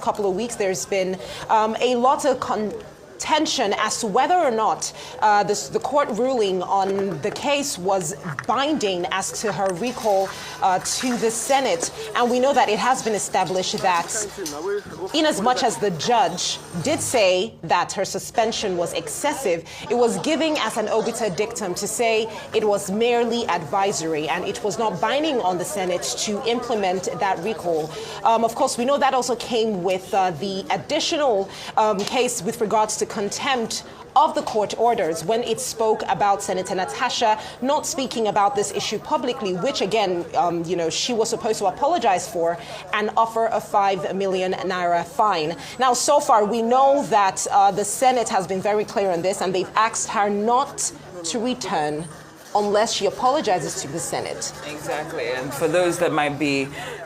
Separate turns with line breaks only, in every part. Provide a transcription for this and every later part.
couple of weeks, there's been a lot of tension as to whether or not the court ruling on the case was binding as to her recall to the Senate. And we know that it has been established that in as much as the judge did say that her suspension was excessive, it was giving as an obiter dictum to say it was merely advisory and it was not binding on the Senate to implement that recall. Of course, we know that also came with the additional case with regards to contempt of the court orders when it spoke about Senator Natasha not speaking about this issue publicly, which again, she was supposed to apologize for and offer a 5 million naira fine. Now, so far, we know that the Senate has been very clear on this and they've asked her not to return unless she apologizes to the Senate.
Exactly. And for those that might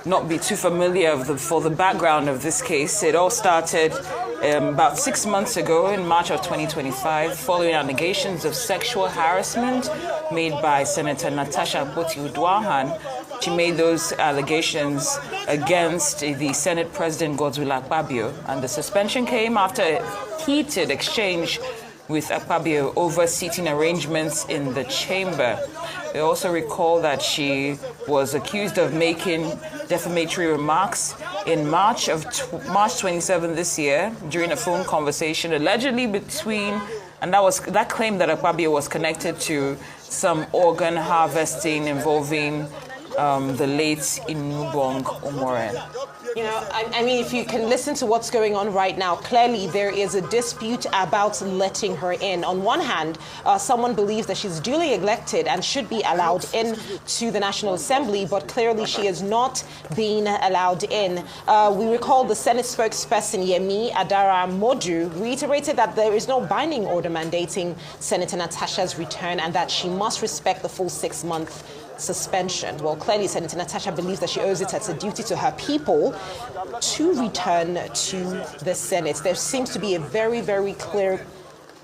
not be too familiar for the background of this case, it all started about 6 months ago in March of 2025 following allegations of sexual harassment made by Senator Natasha Akpabio. She made those allegations against the Senate President Akpabio, and the suspension came after a heated exchange with Akpabio over seating arrangements in the chamber. We also recall that she was accused of making defamatory remarks in March 27 this year during a phone conversation allegedly and that claimed that Akpabio was connected to some organ harvesting involving the late Inubong Omore.
I mean, if you can listen to what's going on right now, clearly there is a dispute about letting her in. On one hand, someone believes that she's duly elected and should be allowed in to the National Assembly, but clearly she is not being allowed in. We recall the Senate spokesperson Yemi Adara Modu reiterated that there is no binding order mandating Senator Natasha's return and that she must respect the full 6-month suspension. Well, clearly Senator Natasha believes that she owes it as a duty to her people to return to the Senate. There seems to be a very, very clear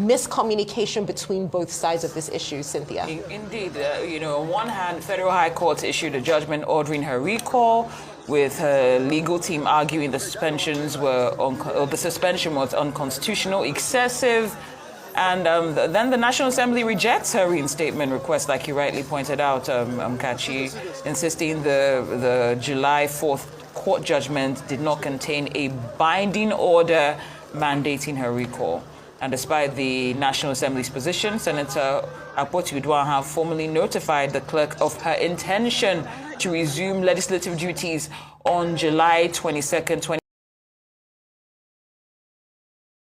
miscommunication between both sides of this issue, Cynthia.
Indeed. On one hand, Federal High Court issued a judgment ordering her recall, with her legal team arguing the suspension was unconstitutional, excessive. And then the National Assembly rejects her reinstatement request, like you rightly pointed out, Kachi, insisting the July 4th court judgment did not contain a binding order mandating her recall. And despite the National Assembly's position, Senator Akpabio formally notified the clerk of her intention to resume legislative duties on July 22nd,